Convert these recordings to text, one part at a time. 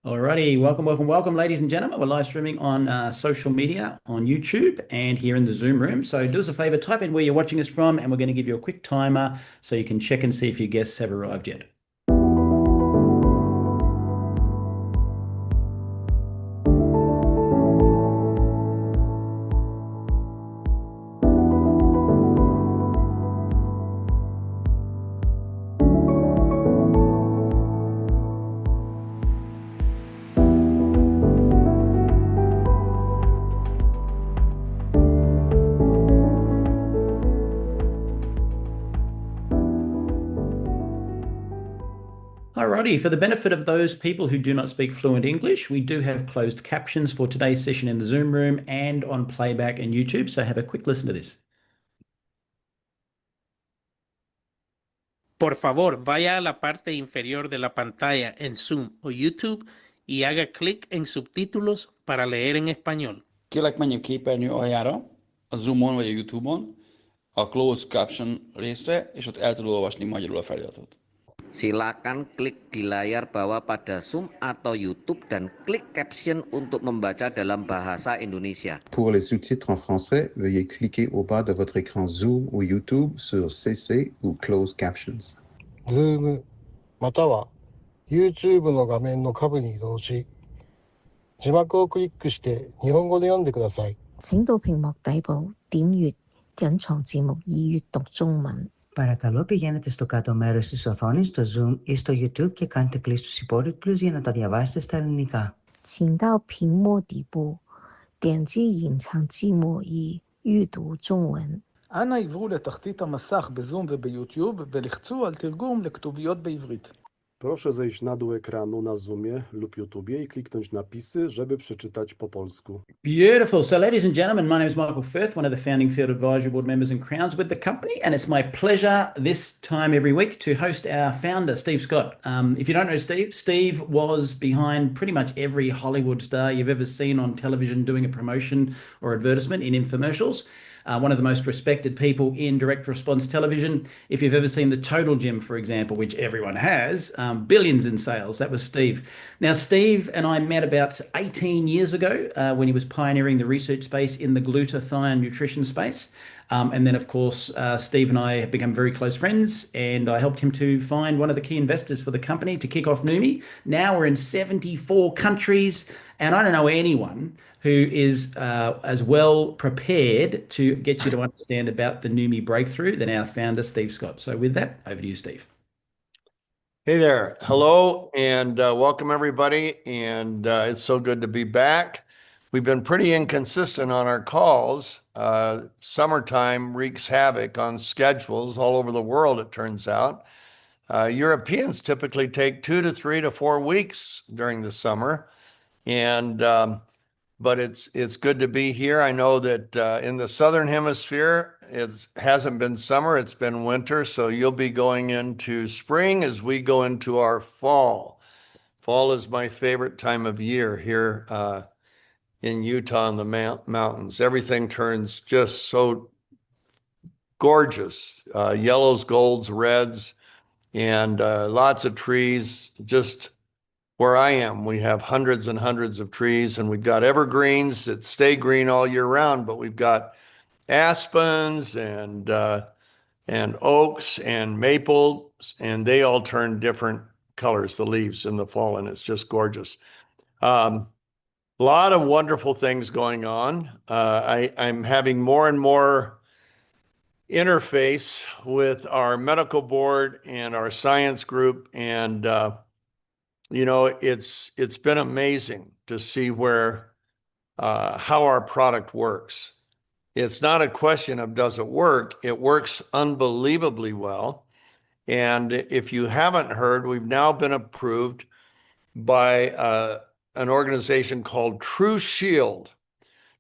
Alrighty, welcome, ladies and gentlemen. We're live streaming on social media, on YouTube, and here in the Zoom room. So do us a favor, type in where you're watching us from, and we're going to give you a quick timer so you can check and see if your guests have arrived yet. Alrighty, for the benefit of those people who do not speak fluent English, we do have closed captions for today's session in the Zoom room and on playback and YouTube. So have a quick listen to this. Por favor, vaya a la parte inferior de la pantalla en Zoom o YouTube y haga clic en subtítulos para leer en español. Kérlek menj a képernyő aljára, a Zoomon vagy a YouTube-on, a Closed Caption részre, és ott el tud olvasni magyarul a feliratot. Silakan klik di layar bawah pada Zoom atau YouTube dan klik caption untuk membaca dalam bahasa Indonesia. Pour les sous-titres en français, veuillez cliquer au bas de votre écran Zoom ou YouTube sur CC ou Closed Captions. Zoom または YouTube の画面の下部に移動し、字幕をクリックして日本語で読んでください。請到屏幕底部點閱隱藏字幕以閱讀中文。Παρακαλώ πηγαίνετε στο κάτω μέρος της οθόνης, στο Zoom ή στο YouTube και κάντε κλικ στους υπότιτλους για να τα διαβάσετε στα ελληνικά. 請到屏幕底部點擊隱藏字幕以閱讀中文. אנא עברו לתחתית המסך בזום וביוטיוב ולחצו על תרגום לכתוביות בעברית. Proszę zejść na dół ekranu na Zoomie lub YouTubie i kliknąć napisy, żeby przeczytać po polsku. Beautiful. So, ladies and gentlemen, my name is Michael Firth, one of the founding Field Advisory Board members and Crowns with the company, and it's my pleasure this time every week to host our founder, Steve Scott. If you don't know Steve, Steve was behind pretty much every Hollywood star you've ever seen on television doing a promotion or advertisement in infomercials. One of the most respected people in direct response television. If you've ever seen the Total Gym, for example, which everyone has, billions in sales, that was Steve. Now, Steve and I met about 18 years ago when he was pioneering the research space in the glutathione nutrition space. And then, of course, Steve and I have become very close friends, and I helped him to find one of the key investors for the company to kick off Neumi. Now we're in 74 countries, and I don't know anyone who is as well prepared to get you to understand about the Neumi breakthrough than our founder, Steve Scott. So with that, over to you, Steve. Hey there. Hello, and welcome everybody. And it's so good to be back. We've been pretty inconsistent on our calls. Summertime wreaks havoc on schedules all over the world, it turns out. Europeans typically take 2 to 3 to 4 weeks during the summer. And but it's good to be here. I know that in the Southern Hemisphere, it hasn't been summer, it's been winter. So you'll be going into spring as we go into our fall. Fall is my favorite time of year here in Utah in the mountains. Everything turns just so gorgeous. Yellows, golds, reds, and lots of trees. Just where I am, we have hundreds and hundreds of trees, and we've got evergreens that stay green all year round, but we've got aspens and oaks and maples, and they all turn different colors, the leaves in the fall, and it's just gorgeous. A lot of wonderful things going on. I'm having more and more interface with our medical board and our science group, and you know, it's been amazing to see where how our product works. It's not a question of does it work. It works unbelievably well. And if you haven't heard, we've now been approved by an organization called True Shield.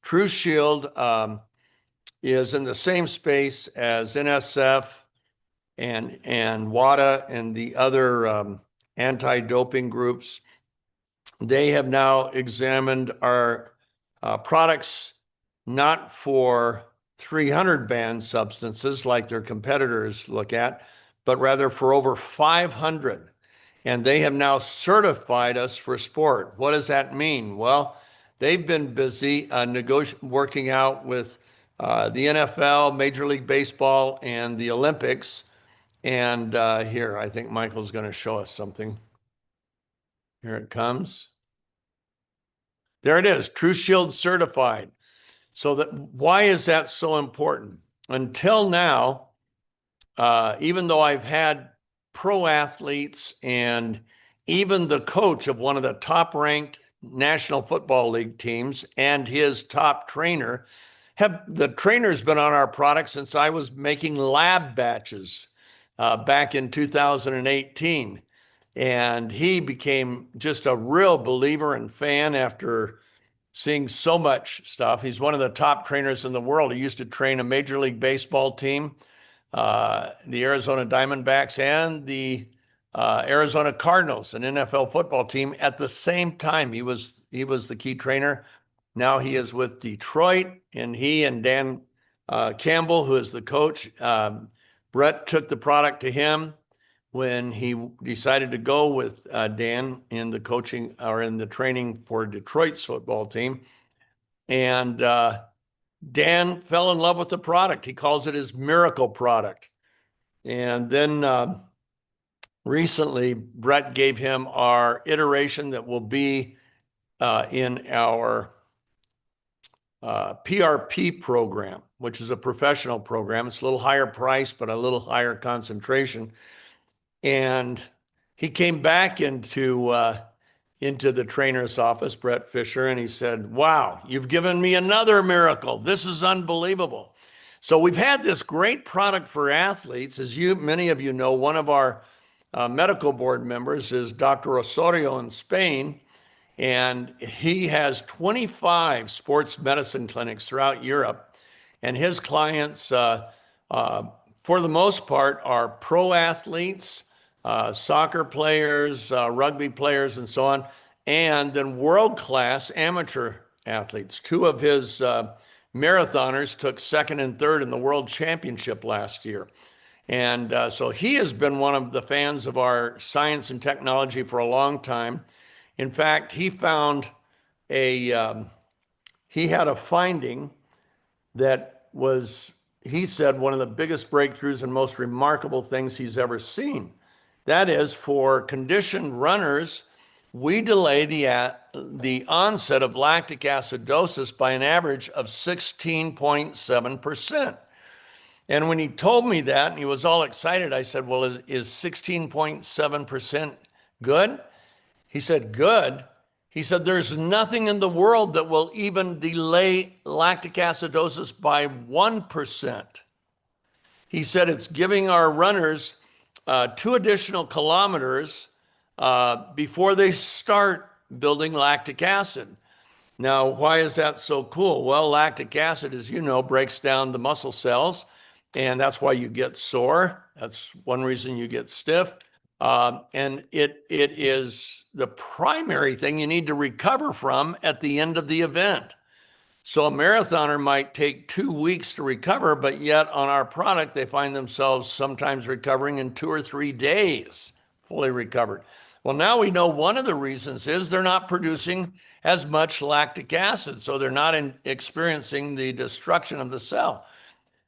True Shield is in the same space as NSF and WADA and the other anti-doping groups. They have now examined our products not for 300 banned substances like their competitors look at, but rather for over 500. and they have now certified us for sport. What does that mean? Well, they've been busy working out with the NFL, Major League Baseball, and the Olympics. And here, I think Michael's going to show us something. Here it comes. There it is, True Shield certified. So why is that so important? Until now, even though I've had pro athletes and even the coach of one of the top ranked National Football League teams and his top trainer, the trainer's been on our product since I was making lab batches back in 2018. And he became just a real believer and fan after seeing so much stuff. He's one of the top trainers in the world. He used to train a Major League Baseball team, the Arizona Diamondbacks, and the Arizona Cardinals, an NFL football team, at the same time. He was the key trainer. Now he is with Detroit, and he and Dan Campbell, who is the coach, Brett took the product to him when he decided to go with Dan in the coaching or in the training for Detroit's football team. And Dan fell in love with the product. He calls it his miracle product. And then recently, Brett gave him our iteration that will be in our PRP program, which is a professional program. It's a little higher price, but a little higher concentration. And he came back into the trainer's office, Brett Fisher, and he said, "Wow, you've given me another miracle. This is unbelievable." So we've had this great product for athletes. As many of you know, one of our medical board members is Dr. Osorio in Spain, and he has 25 sports medicine clinics throughout Europe. And his clients, for the most part, are pro athletes, soccer players, rugby players, and so on, and then world-class amateur athletes. Two of his marathoners took second and third in the world championship last year. And so he has been one of the fans of our science and technology for a long time. In fact, he had a finding that was, he said, one of the biggest breakthroughs and most remarkable things he's ever seen. That is, for conditioned runners, we delay the onset of lactic acidosis by an average of 16.7%. And when he told me that, and he was all excited, I said, "Well, is 16.7% good?" He said, "Good." He said, "There's nothing in the world that will even delay lactic acidosis by 1%. He said, "It's giving our runners 2 additional kilometers before they start building lactic acid." Now, why is that so cool? Well, lactic acid, as you know, breaks down the muscle cells, and that's why you get sore. That's one reason you get stiff. And it is the primary thing you need to recover from at the end of the event. So a marathoner might take 2 weeks to recover, but yet on our product, they find themselves sometimes recovering in 2 or 3 days, fully recovered. Well, now we know one of the reasons is they're not producing as much lactic acid, so they're not experiencing the destruction of the cell.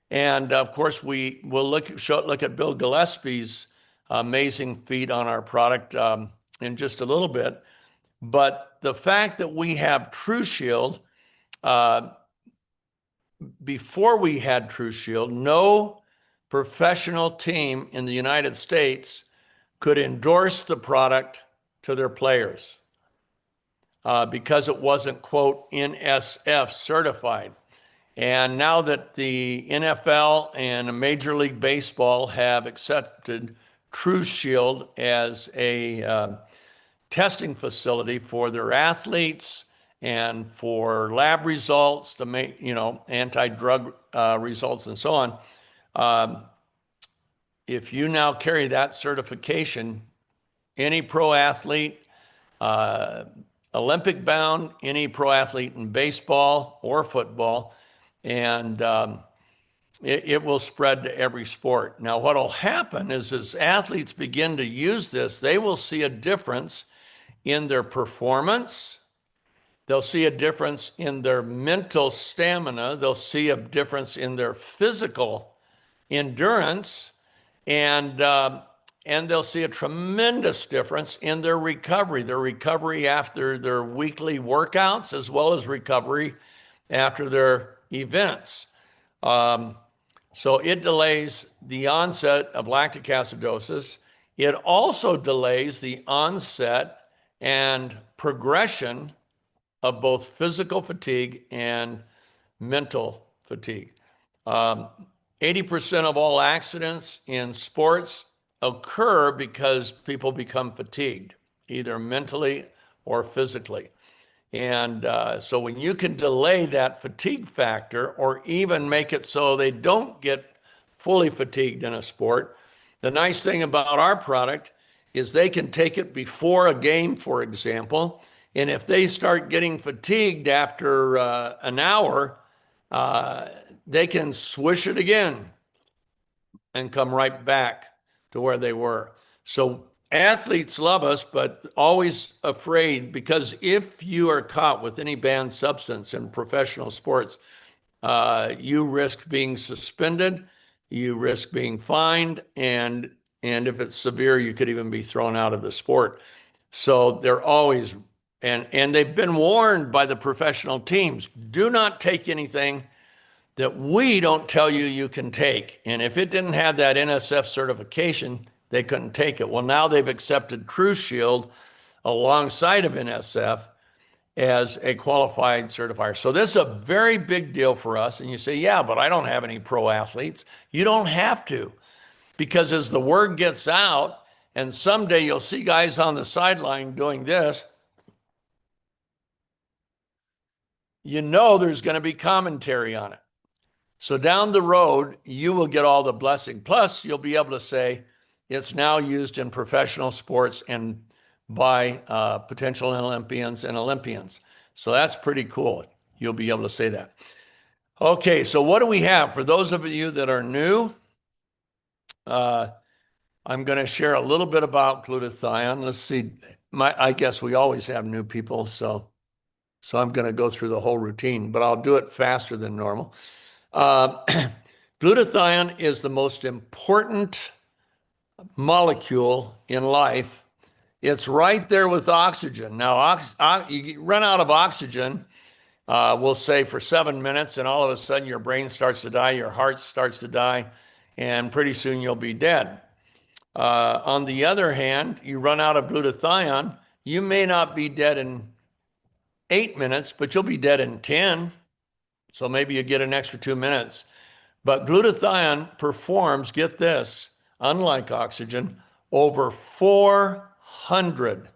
And of course, we will look at Bill Gillespie's amazing feat on our product in just a little bit. But the fact that we have True Shield, before we had True Shield, no professional team in the United States could endorse the product to their players because it wasn't, quote, NSF certified. And now that the NFL and Major League Baseball have accepted True Shield as a testing facility for their athletes and for lab results to make, anti-drug results and so on. If you now carry that certification, any pro athlete, Olympic bound, any pro athlete in baseball or football, and it will spread to every sport. Now, what will happen is as athletes begin to use this, they will see a difference in their performance. They'll see a difference in their mental stamina. They'll see a difference in their physical endurance, and they'll see a tremendous difference in their recovery after their weekly workouts, as well as recovery after their events. So it delays the onset of lactic acidosis. It also delays the onset and progression of both physical fatigue and mental fatigue. 80% of all accidents in sports occur because people become fatigued, either mentally or physically. And so when you can delay that fatigue factor or even make it so they don't get fully fatigued in a sport, the nice thing about our product is they can take it before a game, for example, and if they start getting fatigued after an hour, they can swish it again and come right back to where they were. So athletes love us, but always afraid, because if you are caught with any banned substance in professional sports, you risk being suspended, you risk being fined, and if it's severe, you could even be thrown out of the sport. So they're always, and they've been warned by the professional teams, do not take anything that we don't tell you you can take. And if it didn't have that NSF certification, they couldn't take it. Well, now they've accepted TrueShield alongside of NSF as a qualified certifier. So this is a very big deal for us. And you say, yeah, but I don't have any pro athletes. You don't have to, because as the word gets out, and someday you'll see guys on the sideline doing this, you know there's going to be commentary on it. So down the road, you will get all the blessing. Plus, you'll be able to say it's now used in professional sports and by potential Olympians and Olympians. So that's pretty cool. You'll be able to say that. Okay, so what do we have? For those of you that are new, I'm going to share a little bit about glutathione. Let's see. I guess we always have new people, so I'm going to go through the whole routine, but I'll do it faster than normal. Glutathione is the most important molecule in life. It's right there with oxygen. Now, you run out of oxygen, we'll say for 7 minutes, and all of a sudden your brain starts to die, your heart starts to die, and pretty soon you'll be dead. On the other hand, you run out of glutathione, you may not be dead in 8 minutes, but you'll be dead in 10. So maybe you get an extra 2 minutes. But glutathione performs, get this, unlike oxygen, over 400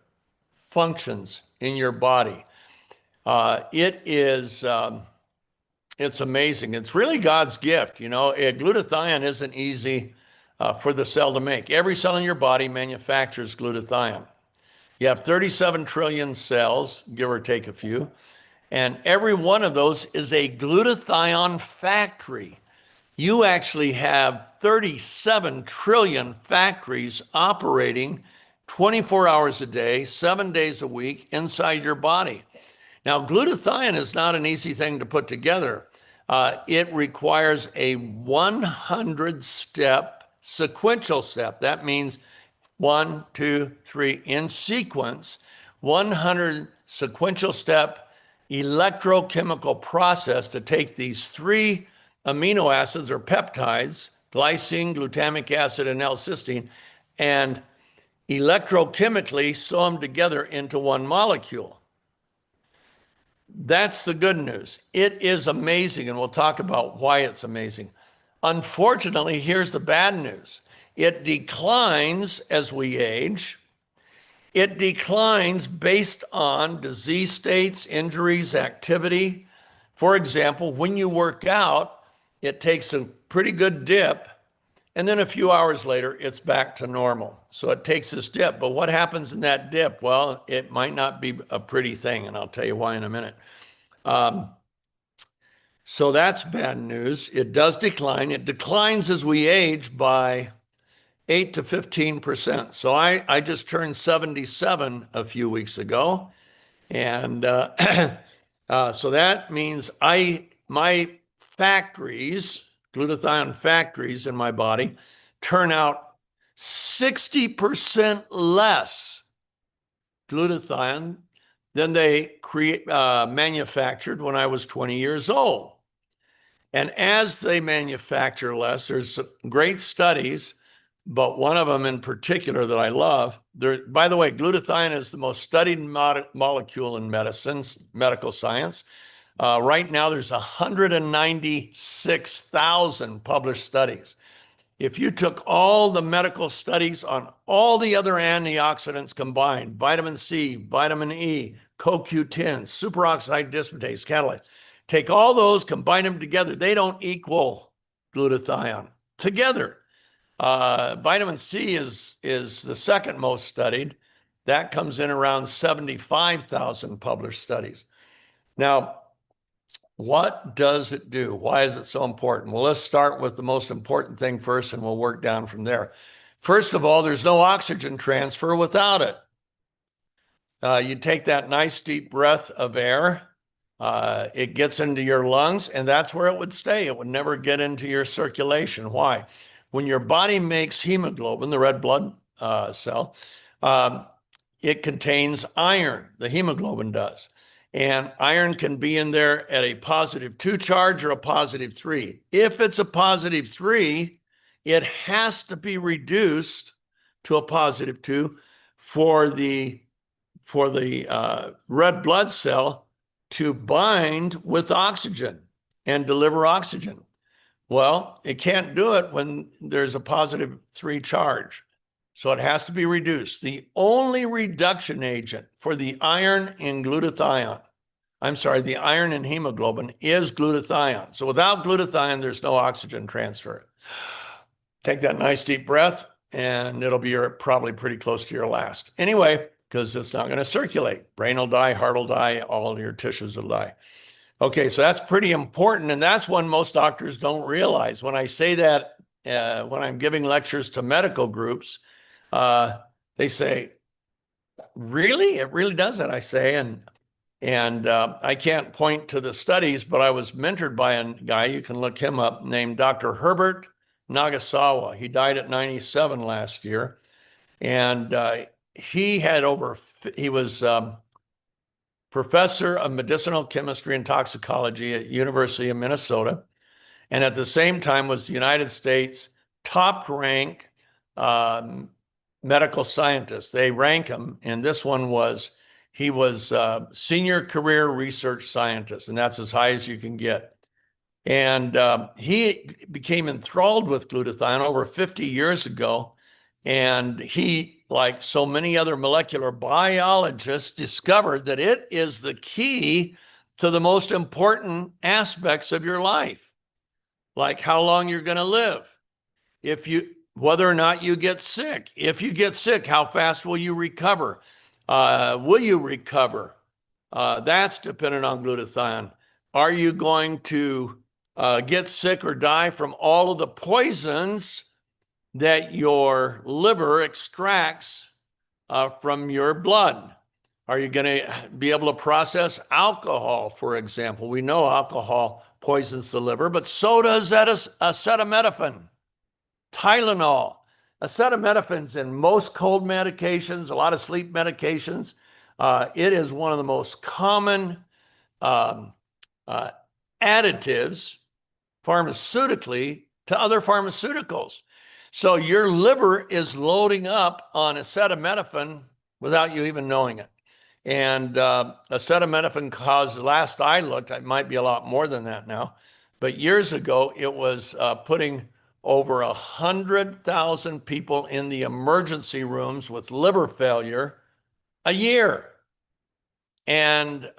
functions in your body. It's amazing. It's really God's gift. You know, glutathione isn't easy for the cell to make. Every cell in your body manufactures glutathione. You have 37 trillion cells, give or take a few, and every one of those is a glutathione factory. You actually have 37 trillion factories operating 24 hours a day, 7 days a week inside your body. Now, glutathione is not an easy thing to put together. It requires a 100-step sequential step. That means 1, 2, 3 in sequence, 100 sequential step electrochemical process to take these 3 amino acids or peptides, glycine, glutamic acid, and L-cysteine, and electrochemically sew them together into one molecule. That's the good news. It is amazing, and we'll talk about why it's amazing. Unfortunately, here's the bad news. It declines as we age. It declines based on disease states, injuries, activity. For example, when you work out, it takes a pretty good dip, and then a few hours later, it's back to normal. So it takes this dip, but what happens in that dip? Well, it might not be a pretty thing, and I'll tell you why in a minute. So that's bad news. It does decline. It declines as we age by 8 to 15%. So I just turned 77 a few weeks ago. And so that means my factories, glutathione factories in my body, turn out 60% less glutathione than they manufactured when I was 20 years old. And as they manufacture less, there's great studies, but one of them in particular that I love. By the way, glutathione is the most studied molecule in medical science. Right now, there's 196,000 published studies. If you took all the medical studies on all the other antioxidants combined, vitamin C, vitamin E, CoQ10, superoxide dismutase, catalase, take all those, combine them together, they don't equal glutathione together. Vitamin C is the second most studied. That comes in around 75,000 published studies. Now, what does it do? Why is it so important? Well, let's start with the most important thing first, and we'll work down from there. First of all, there's no oxygen transfer without it. You take that nice deep breath of air, it gets into your lungs, and that's where it would stay. It would never get into your circulation. Why? When your body makes hemoglobin, the red blood cell, it contains iron, the hemoglobin does. And iron can be in there at a +2 charge or a +3. If it's a +3, it has to be reduced to a +2 for the red blood cell to bind with oxygen and deliver oxygen. Well, it can't do it when there's a +3 charge. So it has to be reduced. The only reduction agent for the iron in glutathione, the iron in hemoglobin is glutathione. So without glutathione, there's no oxygen transfer. Take that nice deep breath, and it'll be probably pretty close to your last. Anyway, because it's not going to circulate. Brain will die, heart will die, all of your tissues will die. Okay, so that's pretty important, and that's one most doctors don't realize. When I say that, when I'm giving lectures to medical groups, they say, really? It really does that, I say. And I can't point to the studies, but I was mentored by a guy, you can look him up, named Dr. Herbert Nagasawa. He died at 97 last year. And he was professor of medicinal chemistry and toxicology at University of Minnesota. And at the same time was the United States top-ranked medical scientist. They rank him, and this one he was senior career research scientist, and that's as high as you can get. And he became enthralled with glutathione over 50 years ago, and he, like so many other molecular biologists, discovered that it is the key to the most important aspects of your life, like how long you're going to live, whether or not you get sick. If you get sick, how fast will you recover? Will you recover? That's dependent on glutathione. Are you going to get sick or die from all of the poisons that your liver extracts from your blood? Are you going to be able to process alcohol, for example? We know alcohol poisons the liver, but so does acetaminophen, Tylenol. Acetaminophen's in most cold medications, a lot of sleep medications. It is one of the most common additives pharmaceutically to other pharmaceuticals. So your liver is loading up on acetaminophen without you even knowing it. And acetaminophen caused, last I looked, it might be a lot more than that now, but years ago, it was putting over 100,000 people in the emergency rooms with liver failure a year. And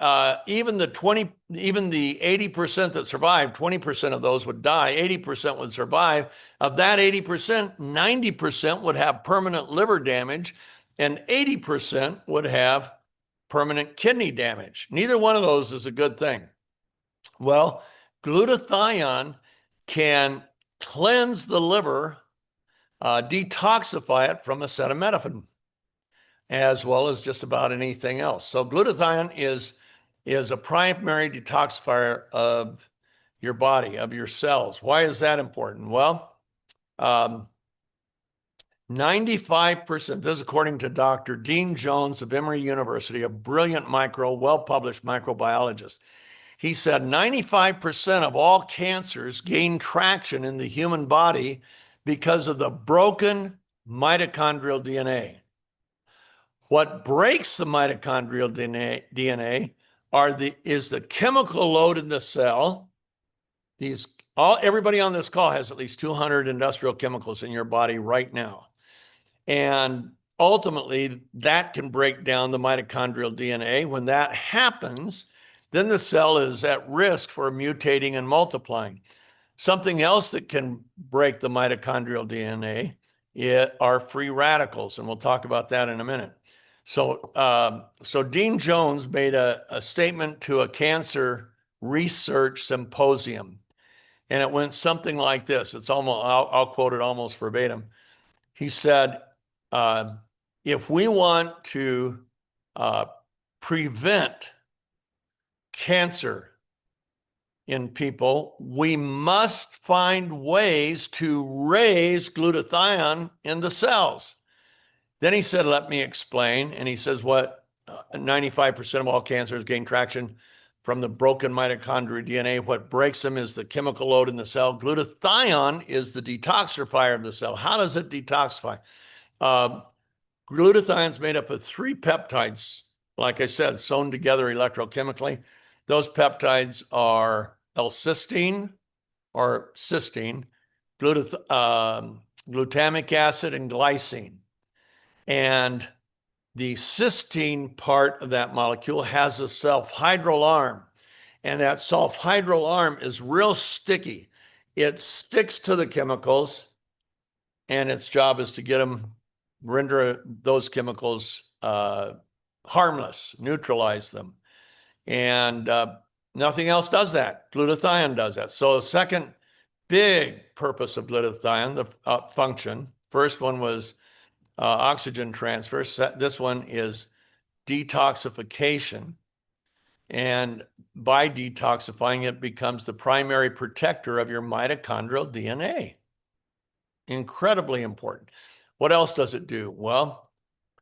even the 80% that survived, 20% of those would die, 80% would survive. Of that 80%, 90% would have permanent liver damage, and 80% would have permanent kidney damage. Neither one of those is a good thing. Well, Glutathione can cleanse the liver, detoxify it from acetaminophen, as well as just about anything else. So glutathione is a primary detoxifier of your body, of your cells. Why is that important? Well, 95%, this is according to Dr. Dean Jones of Emory University, a brilliant well-published microbiologist. He said 95% of all cancers gain traction in the human body because of the broken mitochondrial DNA. What breaks the mitochondrial DNA is the chemical load in the cell. Everybody on this call has at least 200 industrial chemicals in your body right now. And ultimately, that can break down the mitochondrial DNA. When that happens, then the cell is at risk for mutating and multiplying. Something else that can break the mitochondrial DNA are free radicals, and we'll talk about that in a minute. So Dean Jones made a statement to a cancer research symposium, and it went something like this. It's almost, I'll quote it almost verbatim. He said, if we want to prevent cancer in people, we must find ways to raise glutathione in the cells. Then he said, let me explain. And he says, 95% of all cancers gain traction from the broken mitochondrial DNA. What breaks them is the chemical load in the cell. Glutathione is the detoxifier of the cell. How does it detoxify? Glutathione is made up of 3 peptides, like I said, sewn together electrochemically. Those peptides are L-cysteine or cysteine, glutamic acid, and glycine. And the cysteine part of that molecule has a sulfhydryl arm. And that sulfhydryl arm is real sticky. It sticks to the chemicals, and its job is to render those chemicals harmless, neutralize them. And nothing else does that. Glutathione does that. So the second big purpose of glutathione, the function, first one was oxygen transfer. This one is detoxification. And by detoxifying, it becomes the primary protector of your mitochondrial DNA. Incredibly important. What else does it do? Well,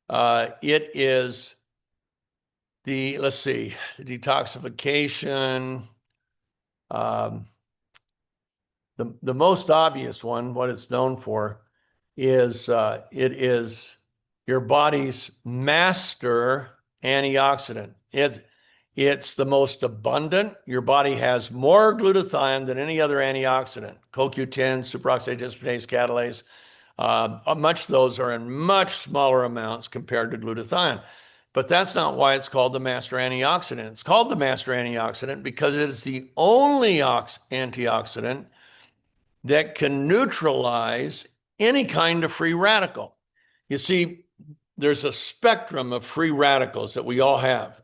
it is the detoxification. The most obvious one, what it's known for, is it is your body's master antioxidant. It's the most abundant. Your body has more glutathione than any other antioxidant. CoQ10, superoxide dismutase, catalase, much of those are in much smaller amounts compared to glutathione. But that's not why it's called the master antioxidant. It's called the master antioxidant because it is the only antioxidant that can neutralize any kind of free radical. You see, there's a spectrum of free radicals that we all have.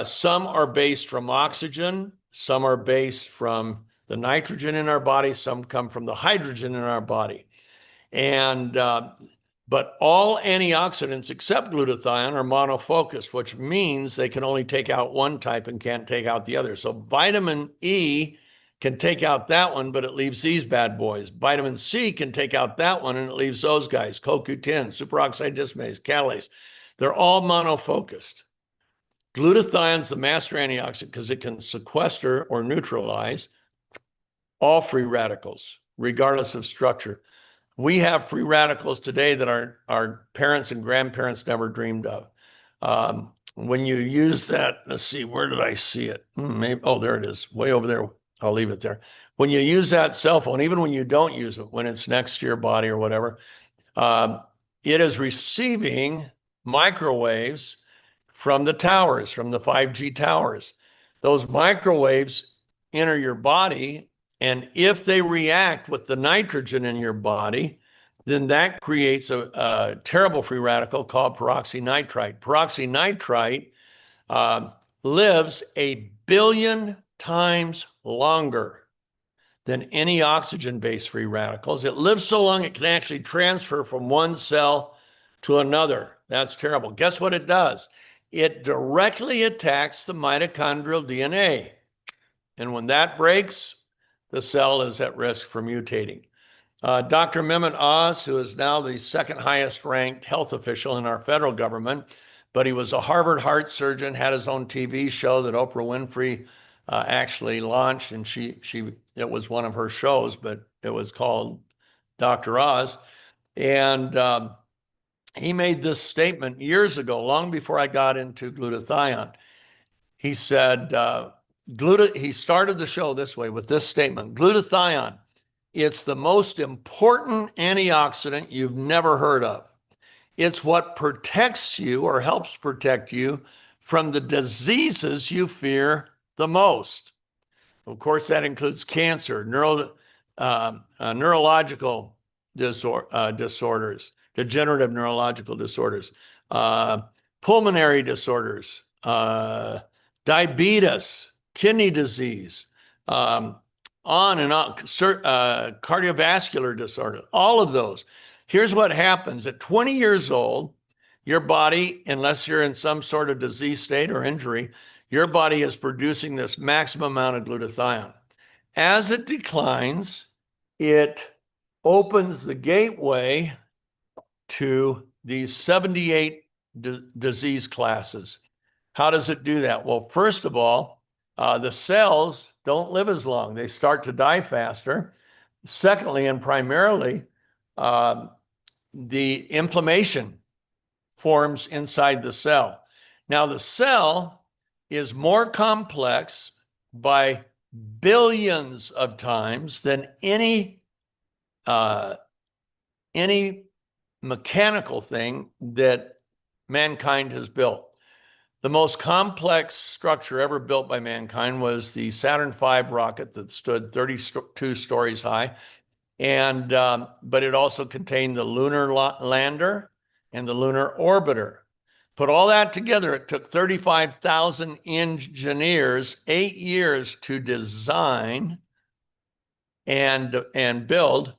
Some are based from oxygen, some are based from the nitrogen in our body, some come from the hydrogen in our body. And but all antioxidants except glutathione are monofocused, which means they can only take out one type and can't take out the other. So vitamin E can take out that one, but it leaves these bad boys. Vitamin C can take out that one and it leaves those guys, CoQ10, superoxide dismutase, catalase. They're all monofocused. Glutathione is the master antioxidant because it can sequester or neutralize all free radicals, regardless of structure. We have free radicals today that our parents and grandparents never dreamed of. When you use that, let's see, where did I see it? Maybe, oh, there it is, way over there. I'll leave it there. When you use that cell phone, even when you don't use it, when it's next to your body or whatever, it is receiving microwaves from the towers, from the 5G towers. Those microwaves enter your body, and if they react with the nitrogen in your body, then that creates a terrible free radical called peroxynitrite. Peroxynitrite lives 1 billion times longer than any oxygen-based free radicals. It lives so long it can actually transfer from one cell to another. That's terrible. Guess what it does? It directly attacks the mitochondrial DNA. And when that breaks, the cell is at risk for mutating. Dr. Mehmet Oz, who is now the second highest ranked health official in our federal government, but he was a Harvard heart surgeon, had his own TV show that Oprah Winfrey actually launched, and it was one of her shows, but it was called Dr. Oz. And he made this statement years ago, long before I got into glutathione. He said, he started the show this way with this statement: glutathione, it's the most important antioxidant you've never heard of. It's what protects you or helps protect you from the diseases you fear the most. Of course, that includes cancer, neurological disorders, degenerative neurological disorders, pulmonary disorders, diabetes, kidney disease, on and on, cardiovascular disorders, all of those. Here's what happens. At 20 years old, your body, unless you're in some sort of disease state or injury, your body is producing this maximum amount of glutathione. As it declines, it opens the gateway to these 78 disease classes. How does it do that? Well, first of all, the cells don't live as long. They start to die faster. Secondly, and primarily, the inflammation forms inside the cell. Now, the cell is more complex by billions of times than any mechanical thing that mankind has built. The most complex structure ever built by mankind was the Saturn V rocket that stood 32 stories high. And but it also contained the lunar lander and the lunar orbiter. Put all that together, it took 35,000 engineers 8 years to design and build.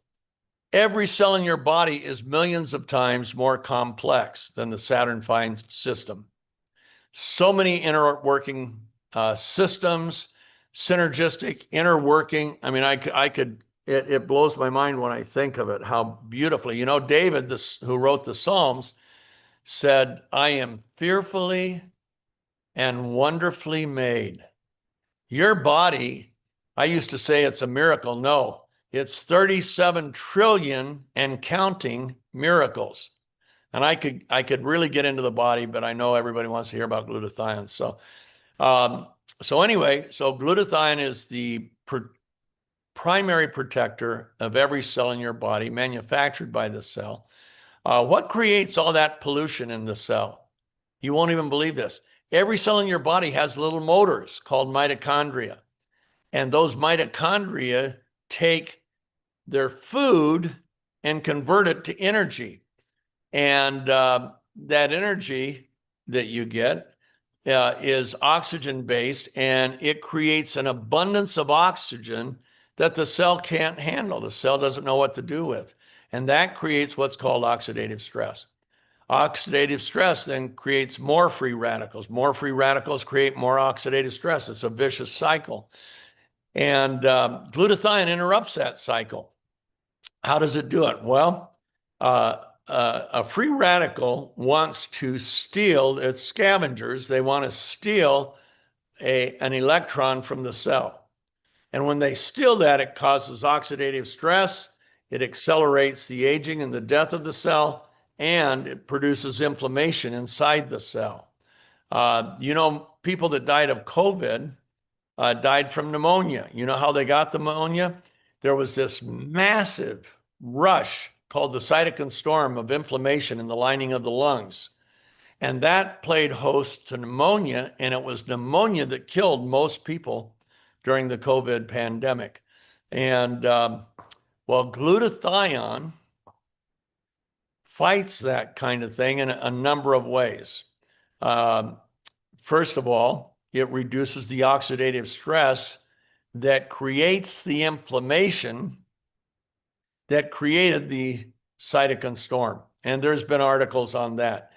Every cell in your body is millions of times more complex than the Saturn V system. So many interworking systems, synergistic, interworking. I mean, it blows my mind when I think of it, how beautifully. You know, David, who wrote the Psalms, said, I am fearfully and wonderfully made. Your body, I used to say it's a miracle. No, it's 37 trillion and counting miracles. And I could really get into the body, but I know everybody wants to hear about glutathione. So anyway, glutathione is the primary protector of every cell in your body, manufactured by the cell. What creates all that pollution in the cell? You won't even believe this. Every cell in your body has little motors called mitochondria. And those mitochondria take their food and convert it to energy. And that energy that you get is oxygen-based, and it creates an abundance of oxygen that the cell can't handle. The cell doesn't know what to do with. And that creates what's called oxidative stress. Oxidative stress then creates more free radicals. More free radicals create more oxidative stress. It's a vicious cycle. And glutathione interrupts that cycle. How does it do it? Well, a free radical wants to steal, its scavengers, they want to steal an electron from the cell. And when they steal that, it causes oxidative stress, it accelerates the aging and the death of the cell, and it produces inflammation inside the cell. You know, people that died of COVID died from pneumonia. You know how they got the pneumonia? There was this massive rush called the cytokine storm of inflammation in the lining of the lungs. And that played host to pneumonia, and it was pneumonia that killed most people during the COVID pandemic. And well, glutathione fights that kind of thing in a number of ways. First of all, it reduces the oxidative stress that creates the inflammation that created the cytokine storm. And there's been articles on that.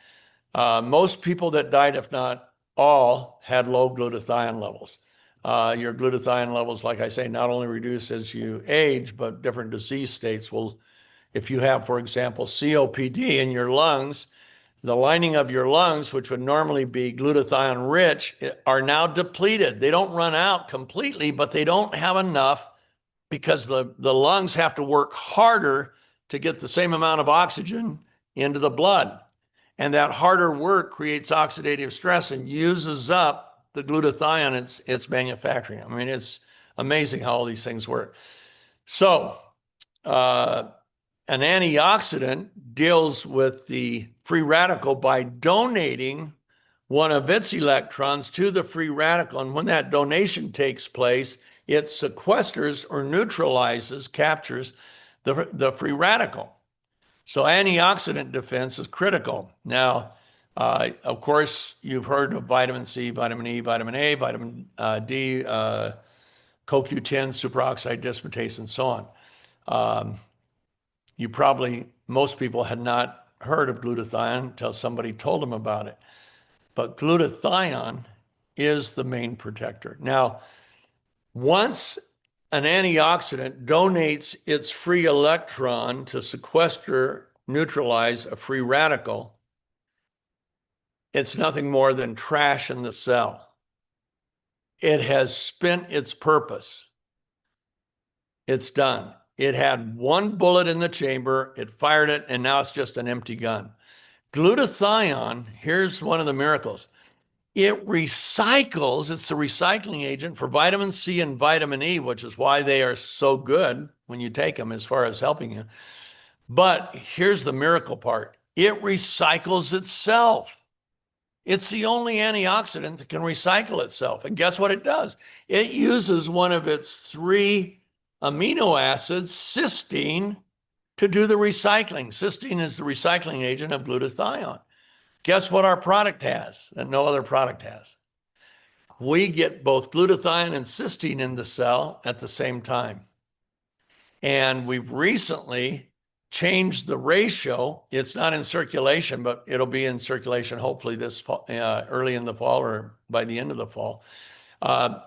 Most people that died, if not all, had low glutathione levels. Your glutathione levels, like I say, not only reduce as you age, but different disease states will, if you have, for example, COPD in your lungs, the lining of your lungs, which would normally be glutathione rich, are now depleted. They don't run out completely, but they don't have enough because the lungs have to work harder to get the same amount of oxygen into the blood. And that harder work creates oxidative stress and uses up the glutathione it's manufacturing. I mean, it's amazing how all these things work. So, an antioxidant deals with the free radical by donating one of its electrons to the free radical. And when that donation takes place, it sequesters or neutralizes, captures the free radical. So antioxidant defense is critical. Now, of course, you've heard of vitamin C, vitamin E, vitamin A, vitamin D, CoQ10, superoxide dismutase, and so on. Most people had not heard of glutathione until somebody told them about it. But glutathione is the main protector. Now, once an antioxidant donates its free electron to sequester, neutralize a free radical, it's nothing more than trash in the cell. It has spent its purpose. It's done. It had one bullet in the chamber, it fired it, and now it's just an empty gun. Glutathione, here's one of the miracles. It recycles, it's the recycling agent for vitamin C and vitamin E, which is why they are so good when you take them as far as helping you. But here's the miracle part. It recycles itself. It's the only antioxidant that can recycle itself. And guess what it does? It uses one of its 3 amino acids, cysteine, to do the recycling. Cysteine is the recycling agent of glutathione. Guess what our product has that no other product has? We get both glutathione and cysteine in the cell at the same time. And we've recently changed the ratio. It's not in circulation, but it'll be in circulation hopefully this fall, early in the fall or by the end of the fall.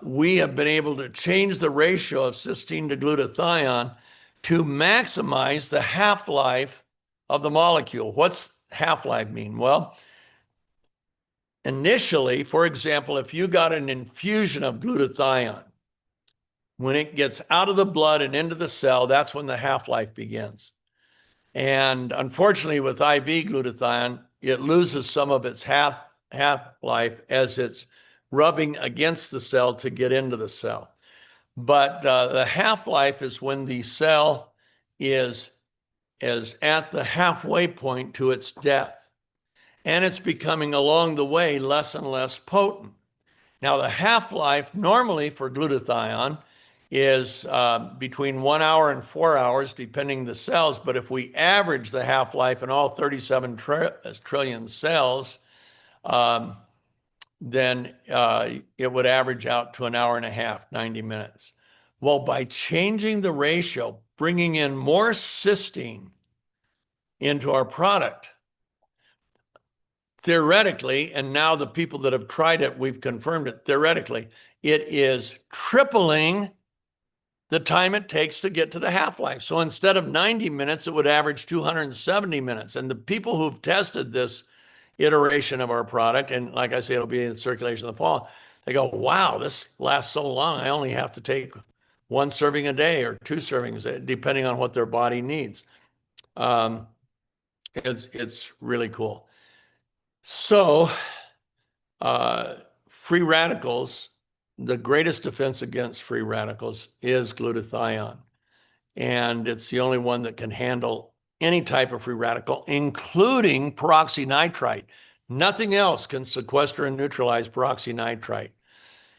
We have been able to change the ratio of cysteine to glutathione to maximize the half-life of the molecule. What's half-life mean? Well, initially, for example, if you got an infusion of glutathione, when it gets out of the blood and into the cell, that's when the half-life begins. And unfortunately, with IV glutathione, it loses some of its half-life as it's rubbing against the cell to get into the cell. But the half-life is when the cell is at the halfway point to its death. And it's becoming along the way less and less potent. Now, the half-life normally for glutathione is between 1 hour and 4 hours, depending the cells. But if we average the half-life in all 37 trillion cells, then it would average out to 1 hour and a half, 90 minutes. Well, by changing the ratio, bringing in more cysteine into our product, theoretically, and now the people that have tried it, we've confirmed it, theoretically, it is tripling the time it takes to get to the half-life. So instead of 90 minutes, it would average 270 minutes. And the people who've tested this iteration of our product, and like I say, it'll be in circulation in the fall, they go, wow, this lasts so long. I only have to take 1 serving a day or 2 servings, depending on what their body needs. It's really cool. So free radicals, the greatest defense against free radicals is glutathione. And it's the only one that can handle any type of free radical, including peroxynitrite. Nothing else can sequester and neutralize peroxynitrite.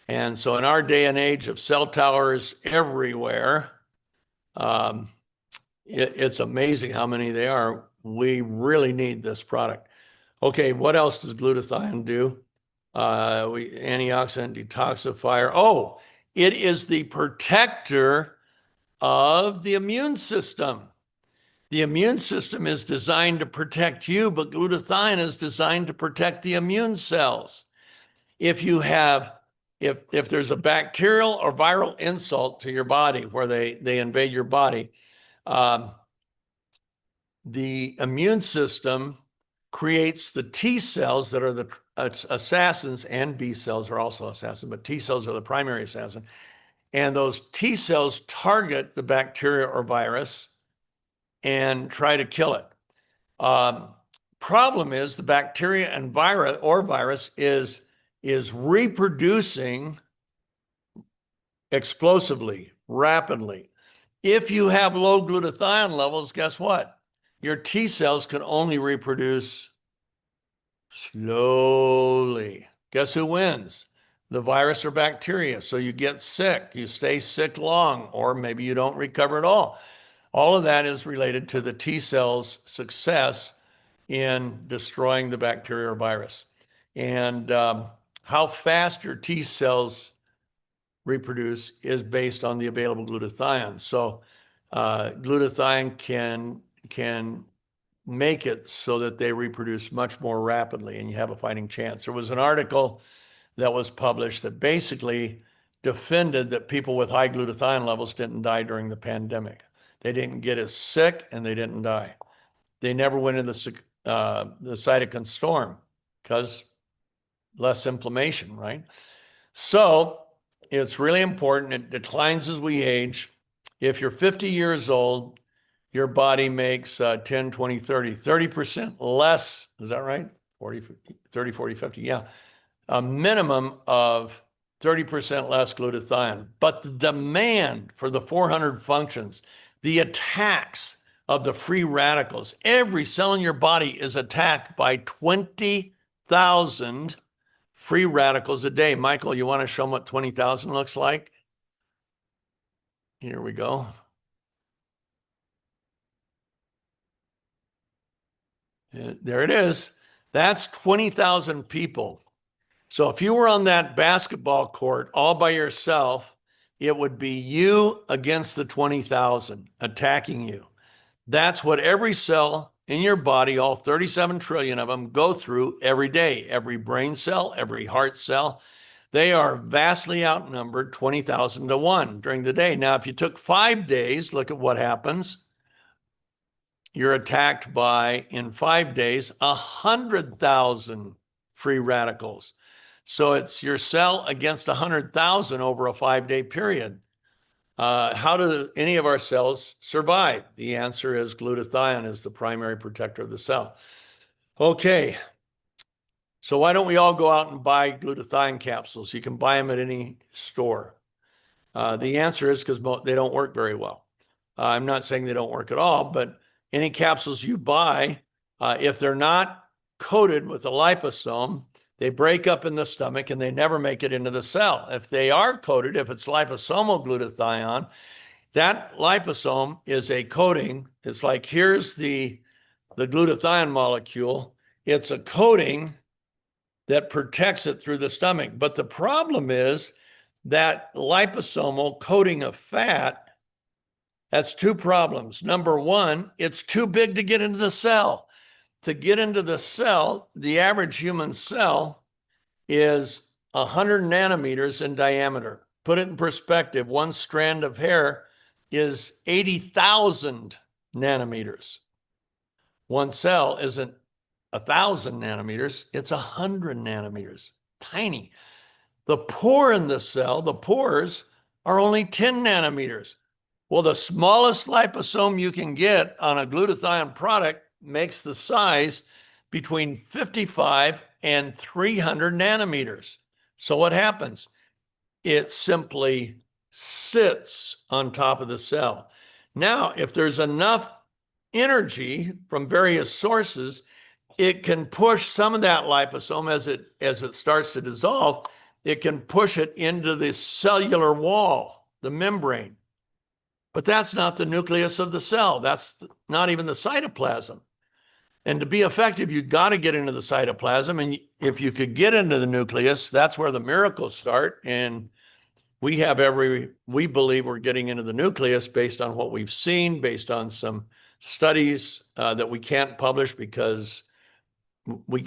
And so in our day and age of cell towers everywhere, it's amazing how many they are. We really need this product. Okay, what else does glutathione do? Antioxidant detoxifier. Oh, it is the protector of the immune system. The immune system is designed to protect you, but glutathione is designed to protect the immune cells. If you have, if there's a bacterial or viral insult to your body where they invade your body, the immune system creates the T cells that are the assassins, and B cells are also assassins, but T cells are the primary assassin. And those T cells target the bacteria or virus and try to kill it. Problem is the bacteria and virus is reproducing explosively, rapidly. If you have low glutathione levels, guess what? Your T cells can only reproduce slowly. Guess who wins? The virus or bacteria. So you get sick, you stay sick long, or maybe you don't recover at all. All of that is related to the T cells' success in destroying the bacteria or virus. And how fast your T cells reproduce is based on the available glutathione. So glutathione can make it so that they reproduce much more rapidly and you have a fighting chance. There was an article that was published that basically defended that people with high glutathione levels didn't die during the pandemic. They didn't get as sick and they didn't die. They never went in the cytokine storm because less inflammation, right? So it's really important. It declines as we age. If you're 50 years old, your body makes 10, 20, 30% less. Is that right? 40, 30, 40, 50. Yeah. A minimum of 30% less glutathione. But the demand for the 400 functions, the attacks of the free radicals, every cell in your body is attacked by 20,000 free radicals a day. Michael, you want to show them what 20,000 looks like? Here we go. There it is. That's 20,000 people. So if you were on that basketball court all by yourself, it would be you against the 20,000 attacking you. That's what every cell in your body, all 37 trillion of them, go through every day. Every brain cell, every heart cell, they are vastly outnumbered 20,000 to 1 during the day. Now, if you took 5 days, look at what happens. You're attacked by, in 5 days, 100,000 free radicals. So it's your cell against 100,000 over a 5-day period. How do any of our cells survive? The answer is glutathione is the primary protector of the cell. Okay, so why don't we all go out and buy glutathione capsules? You can buy them at any store. The answer is because they don't work very well. I'm not saying they don't work at all, but any capsules you buy, if they're not coated with a liposome, they break up in the stomach and they never make it into the cell. If they are coated, if it's liposomal glutathione, that liposome is a coating. It's like, here's the glutathione molecule. It's a coating that protects it through the stomach. But the problem is that liposomal coating of fat, that's two problems. Number one, it's too big to get into the cell. To get into the cell, the average human cell is 100 nanometers in diameter. Put it in perspective, one strand of hair is 80,000 nanometers. One cell isn't 1,000 nanometers, it's 100 nanometers, tiny. The pore in the cell, the pores, are only 10 nanometers. Well, the smallest liposome you can get on a glutathione product makes the size between 55 and 300 nanometers. So what happens? It simply sits on top of the cell. Now, if there's enough energy from various sources, it can push some of that liposome as it starts to dissolve, it can push it into the cellular wall, the membrane. But that's not the nucleus of the cell. That's not even the cytoplasm. And to be effective, you got to get into the cytoplasm. And if you could get into the nucleus, that's where the miracles start. And we believe we're getting into the nucleus based on what we've seen, based on some studies that we can't publish because we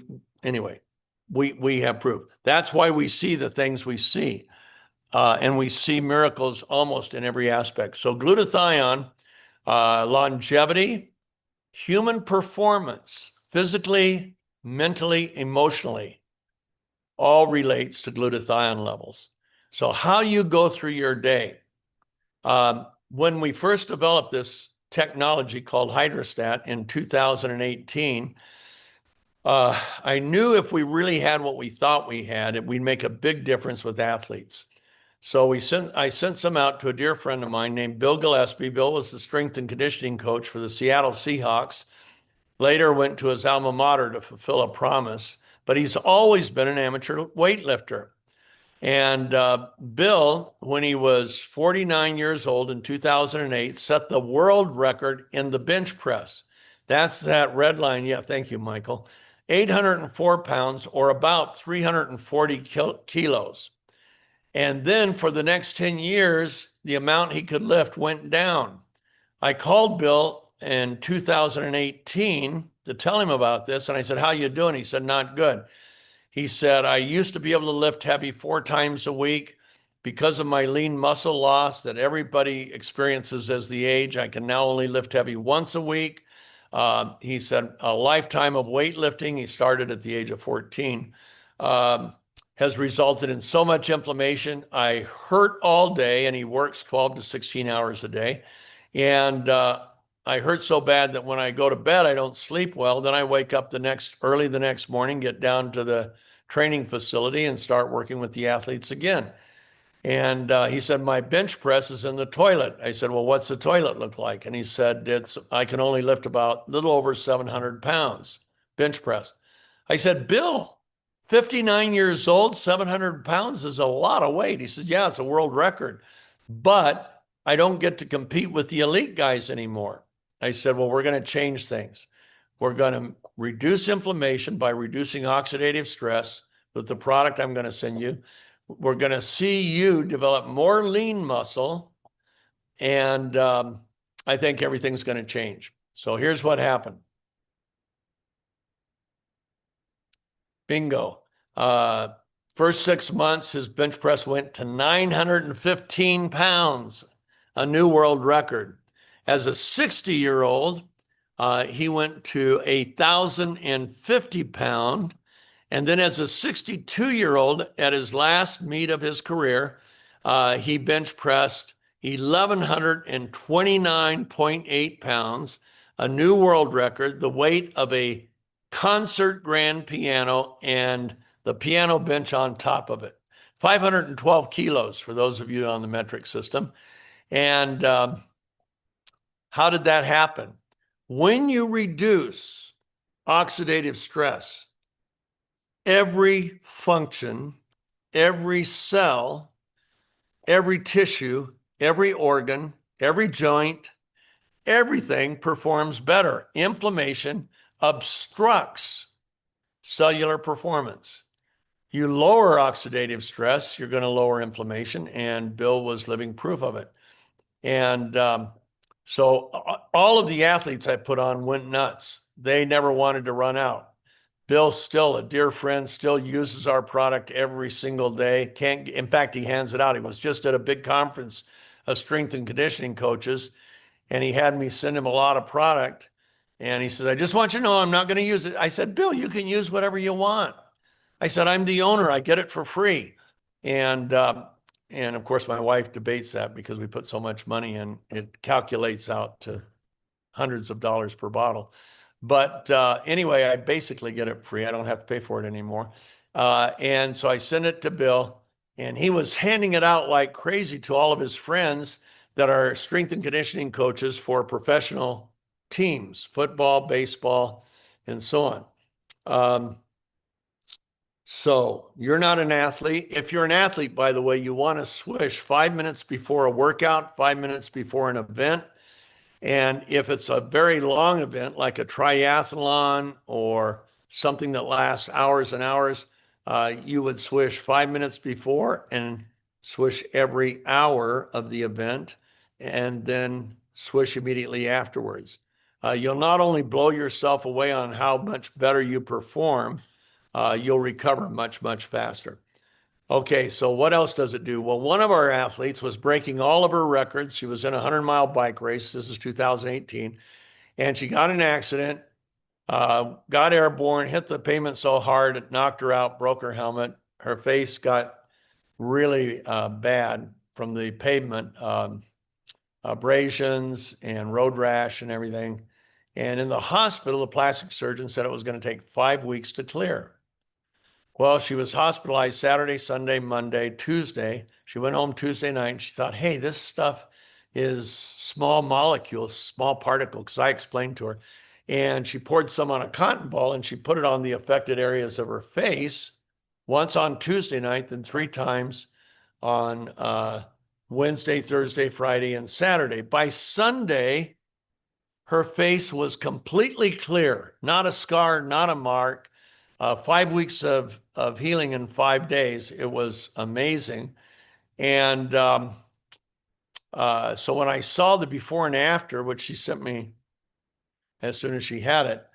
have proof. That's why we see the things we see. And we see miracles almost in every aspect. So glutathione, longevity, human performance, physically, mentally, emotionally, all relates to glutathione levels. So how you go through your day. When we first developed this technology called Hydrostat in 2018, I knew if we really had what we thought we had, we'd make a big difference with athletes. So I sent some out to a dear friend of mine named Bill Gillespie. Bill was the strength and conditioning coach for the Seattle Seahawks. Later went to his alma mater to fulfill a promise, but he's always been an amateur weightlifter. And Bill, when he was 49 years old in 2008, set the world record in the bench press. That's that red line. Yeah, thank you, Michael. 804 pounds, or about 340 kilos. And then for the next 10 years, the amount he could lift went down. I called Bill in 2018 to tell him about this. And I said, how you doing? He said, not good. He said, I used to be able to lift heavy 4 times a week. Because of my lean muscle loss that everybody experiences as the age, I can now only lift heavy once a week. He said a lifetime of weightlifting, he started at the age of 14, has resulted in so much inflammation. I hurt all day, and he works 12 to 16 hours a day. And I hurt so bad that when I go to bed, I don't sleep well. Then I wake up early the next morning, get down to the training facility and start working with the athletes again. And he said, my bench press is in the toilet. I said, well, what's the toilet look like? And he said, I can only lift about a little over 700 pounds bench press. I said, Bill, 59 years old, 700 pounds is a lot of weight. He said, yeah, it's a world record, but I don't get to compete with the elite guys anymore. I said, well, we're going to change things. We're going to reduce inflammation by reducing oxidative stress with the product I'm going to send you. We're going to see you develop more lean muscle, and I think everything's going to change. So here's what happened. Bingo. First 6 months, his bench press went to 915 pounds, a new world record. As a 60-year-old, he went to 1,050 pound. And then as a 62-year-old, at his last meet of his career, he bench pressed 1,129.8 pounds, a new world record, the weight of a concert grand piano and the piano bench on top of it. 512 kilos for those of you on the metric system. And how did that happen? When you reduce oxidative stress, every function, every cell, every tissue, every organ, every joint, everything performs better. Inflammation obstructs cellular performance. You lower oxidative stress, you're going to lower inflammation, and Bill was living proof of it. And so all of the athletes I put on went nuts. They never wanted to run out. Bill, still a dear friend, still uses our product every single day. In fact, he hands it out. He was just at a big conference of strength and conditioning coaches, and he had me send him a lot of product. And he says, I just want you to know I'm not going to use it. I said, Bill, you can use whatever you want. I said, I'm the owner. I get it for free. And of course, my wife debates that because we put so much money in. It calculates out to hundreds of dollars per bottle. But anyway, I basically get it free. I don't have to pay for it anymore. And so I sent it to Bill, and he was handing it out like crazy to all of his friends that are strength and conditioning coaches for professional teams, football, baseball, and so on. So you're not an athlete. If you're an athlete, by the way, you want to swish 5 minutes before a workout, 5 minutes before an event. And if it's a very long event, like a triathlon or something that lasts hours and hours, you would swish 5 minutes before and swish every hour of the event, and then swish immediately afterwards. You'll not only blow yourself away on how much better you perform, you'll recover much, much faster. Okay, so what else does it do? Well, one of our athletes was breaking all of her records. She was in a 100-mile bike race. This is 2018. And she got in an accident, got airborne, hit the pavement so hard it knocked her out, broke her helmet. Her face got really bad from the pavement, abrasions and road rash and everything. And in the hospital, the plastic surgeon said it was going to take 5 weeks to clear. Well, she was hospitalized Saturday, Sunday, Monday, Tuesday. She went home Tuesday night and she thought, hey, this stuff is small molecules, small particles, because I explained to her. And she poured some on a cotton ball and she put it on the affected areas of her face, once on Tuesday night, then 3 times on Wednesday, Thursday, Friday, and Saturday. By Sunday, her face was completely clear, not a scar, not a mark. 5 weeks of healing in 5 days. It was amazing. And so when I saw the before and after, which she sent me as soon as she had it,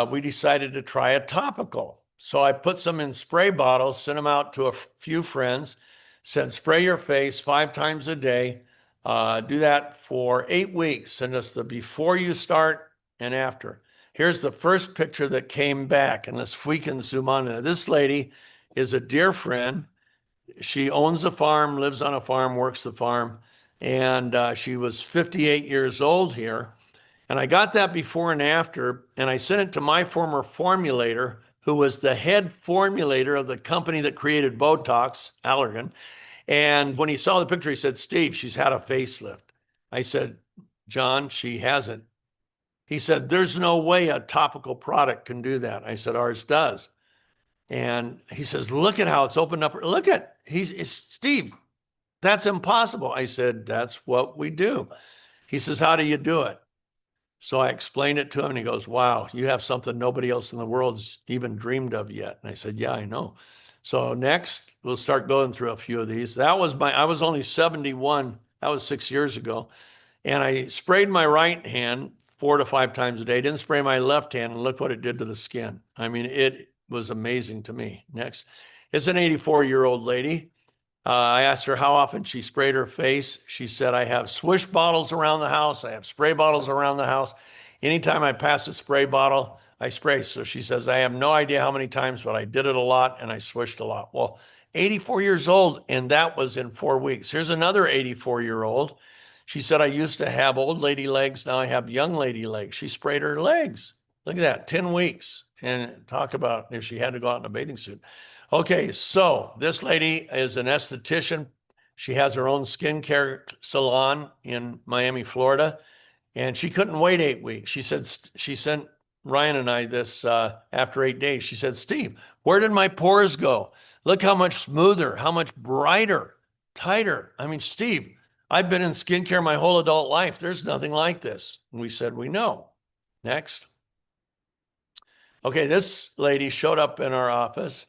we decided to try a topical. So I put some in spray bottles, sent them out to a few friends, said, spray your face 5 times a day. Do that for 8 weeks. Send us the before you start and after. Here's the first picture that came back, and if we can zoom on to this lady is a dear friend. She owns a farm, lives on a farm, works the farm, and she was 58 years old here. And I got that before and after, and I sent it to my former formulator, who was the head formulator of the company that created Botox, Allergan. And when he saw the picture, he said, Steve, she's had a facelift. I said, John, she hasn't. He said, there's no way a topical product can do that. I said, ours does. And he says, look at how it's opened up. Look at, Steve, that's impossible. I said, that's what we do. He says, how do you do it? So I explained it to him and he goes, wow, you have something nobody else in the world's even dreamed of yet. And I said, yeah, I know. So next we'll start going through a few of these. I was only 71. That was 6 years ago. And I sprayed my right hand 4 to 5 times a day. Didn't spray my left hand, and look what it did to the skin. I mean, it was amazing to me. Next, it's an 84-year-old lady. I asked her how often she sprayed her face. She said, I have swish bottles around the house. I have spray bottles around the house. Anytime I pass a spray bottle, I spray. So she says, I have no idea how many times, but I did it a lot and I swished a lot. Well, 84 years old, and that was in 4 weeks. Here's another 84-year-old. She said, I used to have old lady legs. Now I have young lady legs. She sprayed her legs. Look at that, 10 weeks. And talk about if she had to go out in a bathing suit. Okay, so this lady is an esthetician. She has her own skincare salon in Miami, Florida, and she couldn't wait 8 weeks. She said, she sent Ryan and I this after 8 days. She said, Steve, where did my pores go? Look how much smoother, how much brighter, tighter. I mean, Steve, I've been in skincare my whole adult life. There's nothing like this. And we said, we know. Next. Okay, this lady showed up in our office.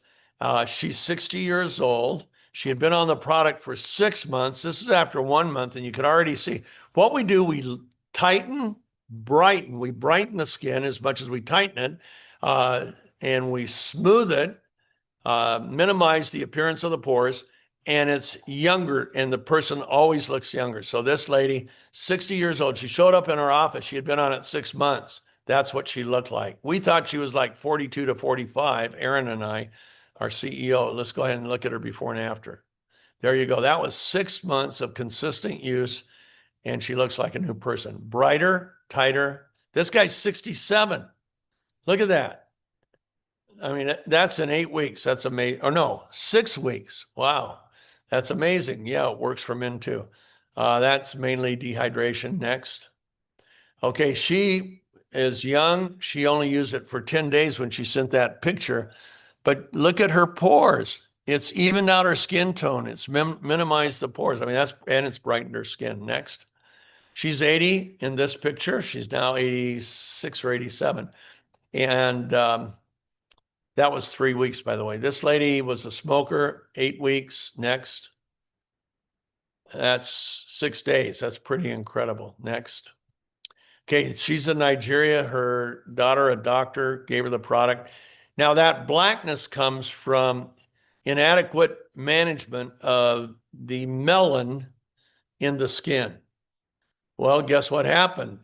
She's 60 years old. She had been on the product for 6 months. This is after 1 month, and you can already see what we do. We tighten, brighten. We brighten the skin as much as we tighten it, and we smooth it, minimize the appearance of the pores, and it's younger, and the person always looks younger. So this lady, 60 years old, she showed up in our office. She had been on it 6 months. That's what she looked like. We thought she was like 42 to 45, Aaron and I, our CEO. Let's go ahead and look at her before and after. There you go. That was 6 months of consistent use, and she looks like a new person. Brighter, tighter. This guy's 67. Look at that. I mean, that's in 8 weeks. That's amazing. Or no, 6 weeks. Wow. That's amazing. Yeah, it works for men too. That's mainly dehydration. Next. Okay, she is young. She only used it for 10 days when she sent that picture. But look at her pores. It's evened out her skin tone. It's minimized the pores. I mean, and it's brightened her skin. Next. She's 80 in this picture. She's now 86 or 87. And that was 3 weeks, by the way. This lady was a smoker, 8 weeks. Next. That's 6 days. That's pretty incredible. Next. Okay, she's in Nigeria. Her daughter, a doctor, gave her the product. Now, that blackness comes from inadequate management of the melanin in the skin. Well, guess what happened?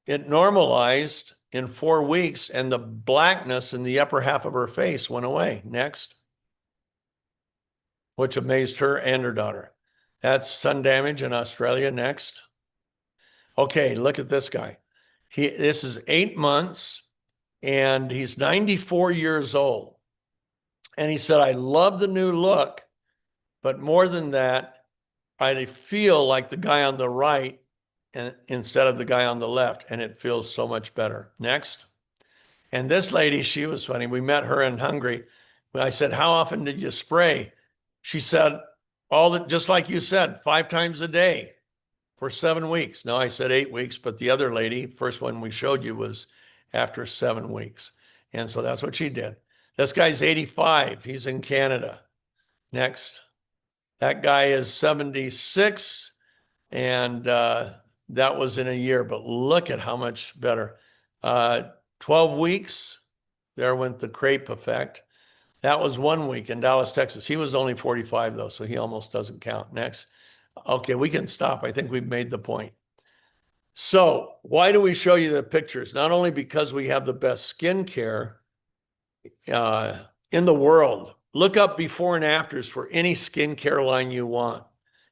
It normalized in 4 weeks, and the blackness in the upper half of her face went away. Next. Which amazed her and her daughter. That's sun damage in Australia. Next. Okay, look at this guy. This is 8 months, and he's 94 years old. And he said, I love the new look, but more than that, I feel like the guy on the right instead of the guy on the left, and it feels so much better. Next. And this lady, she was funny. We met her in Hungary. I said, how often did you spray? She said, just like you said, 5 times a day for 7 weeks. No, I said 8 weeks, but the other lady, first one we showed you, was after 7 weeks. And so that's what she did. This guy's 85. He's in Canada. Next. That guy is 76, and that was in a year, but look at how much better. 12 weeks, there went the crepe effect. That was 1 week in Dallas, Texas. He was only 45, though, so he almost doesn't count. Next. Okay, we can stop. I think we've made the point. So why do we show you the pictures? Not only because we have the best skincare in the world. Look up before and afters for any skincare line you want.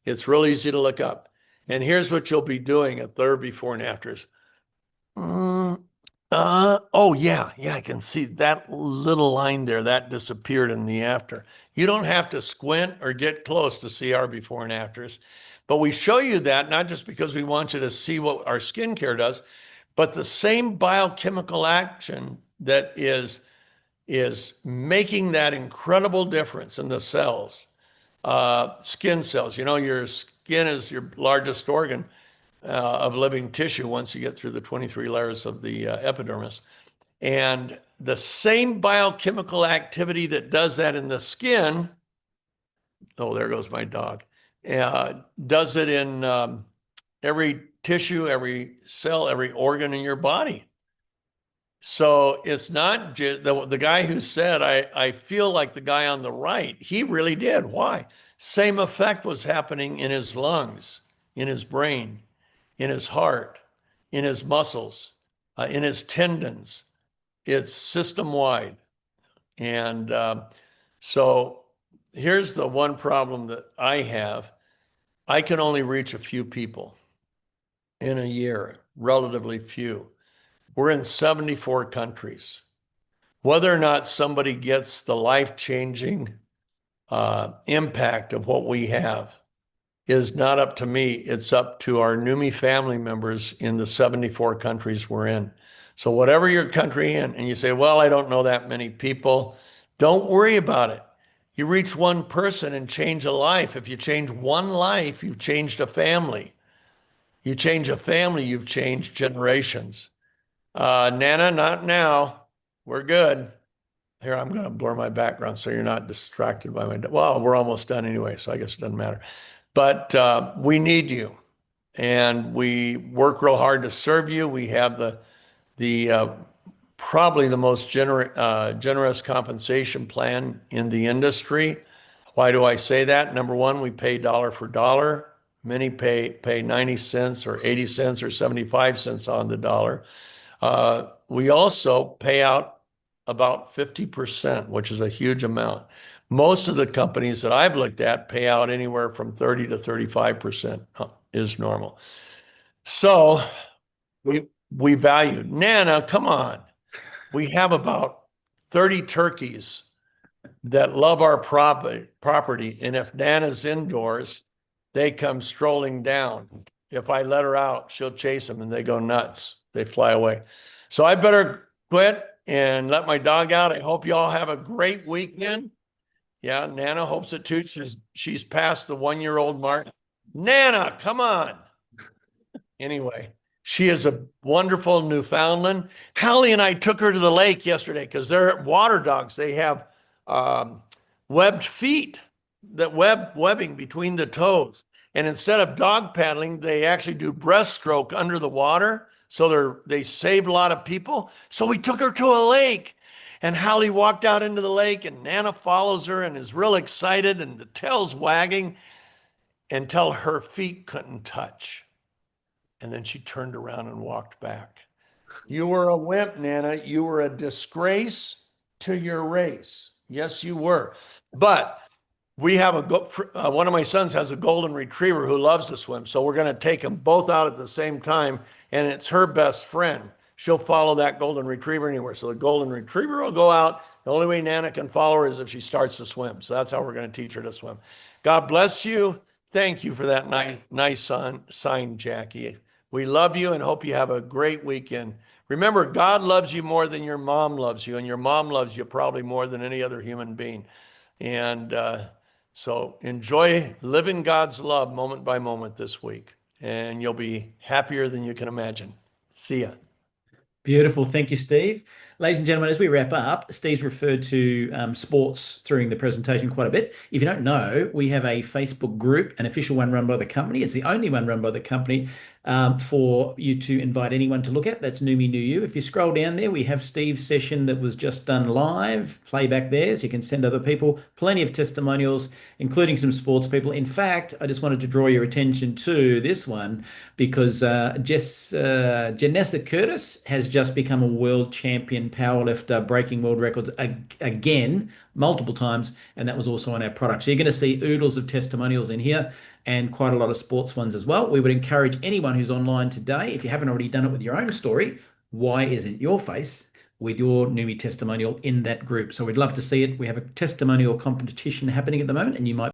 It's real easy to look up. And here's what you'll be doing at their before and afters. Oh, yeah, I can see that little line there. That disappeared in the after. You don't have to squint or get close to see our before and afters. But we show you that not just because we want you to see what our skincare does, but the same biochemical action that is making that incredible difference in the cells, skin cells. You know, your skin is your largest organ of living tissue once you get through the 23 layers of the epidermis. And the same biochemical activity that does that in the skin, oh, there goes my dog, does it in every tissue, every cell, every organ in your body. So it's not just the guy who said, I feel like the guy on the right, he really did. Why? Same effect was happening in his lungs, in his brain, in his heart, in his muscles, in his tendons. It's system-wide. And so here's the one problem that I have. I can only reach a few people in a year, relatively few. We're in 74 countries. Whether or not somebody gets the life-changing impact of what we have is not up to me. It's up to our Neumi family members in the 74 countries we're in. So whatever your country in, and you say, well, I don't know that many people, don't worry about it. You reach one person and change a life. If you change one life, you've changed a family. You change a family, you've changed generations. Nana, not now. We're good. Here, I'm going to blur my background so you're not distracted by my... Well, we're almost done anyway, so I guess it doesn't matter. But we need you, and we work real hard to serve you. We have the probably the most generous compensation plan in the industry. Why do I say that? Number one, we pay dollar for dollar. Many pay 90 cents or 80 cents or 75 cents on the dollar. We also pay out about 50%, which is a huge amount. Most of the companies that I've looked at pay out anywhere from 30 to 35% is normal. So we value. Nana, come on. We have about 30 turkeys that love our property. And if Nana's indoors, they come strolling down. If I let her out, she'll chase them and they go nuts. They fly away. So I better quit and let my dog out. I hope you all have a great weekend. Yeah, Nana hopes it too. She's past the 1-year-old mark. Nana, come on. Anyway, she is a wonderful Newfoundland. Hallie and I took her to the lake yesterday because they're water dogs. They have webbed feet, that webbing between the toes. And instead of dog paddling, they actually do breaststroke under the water. So they save a lot of people. So we took her to a lake. And Hallie walked out into the lake, and Nana follows her and is real excited, and the tail's wagging until her feet couldn't touch. And then she turned around and walked back. You were a wimp, Nana. You were a disgrace to your race. Yes, you were. But we have one of my sons has a golden retriever who loves to swim. So we're going to take them both out at the same time. And it's her best friend. She'll follow that golden retriever anywhere. So the golden retriever will go out. The only way Nana can follow her is if she starts to swim. So that's how we're going to teach her to swim. God bless you. Thank you for that nice sign, Jackie. We love you and hope you have a great weekend. Remember, God loves you more than your mom loves you, and your mom loves you probably more than any other human being. And so enjoy living God's love moment by moment this week, and you'll be happier than you can imagine. See ya. Beautiful. Thank you, Steve. Ladies and gentlemen, as we wrap up, Steve's referred to sports during the presentation quite a bit. If you don't know, we have a Facebook group, an official one run by the company. It's the only one run by the company for you to invite anyone to look at. That's Neumi New You. If you scroll down there, we have Steve's session that was just done live, playback there, so you can send other people. Plenty of testimonials, including some sports people. In fact, I just wanted to draw your attention to this one because Janessa Curtis has just become a world champion powerlifter, breaking world records again, multiple times, and that was also on our product. So you're going to see oodles of testimonials in here and quite a lot of sports ones as well. We would encourage anyone who's online today, if you haven't already done it with your own story, why isn't your face with your Neumi testimonial in that group? So we'd love to see it. We have a testimonial competition happening at the moment, and you might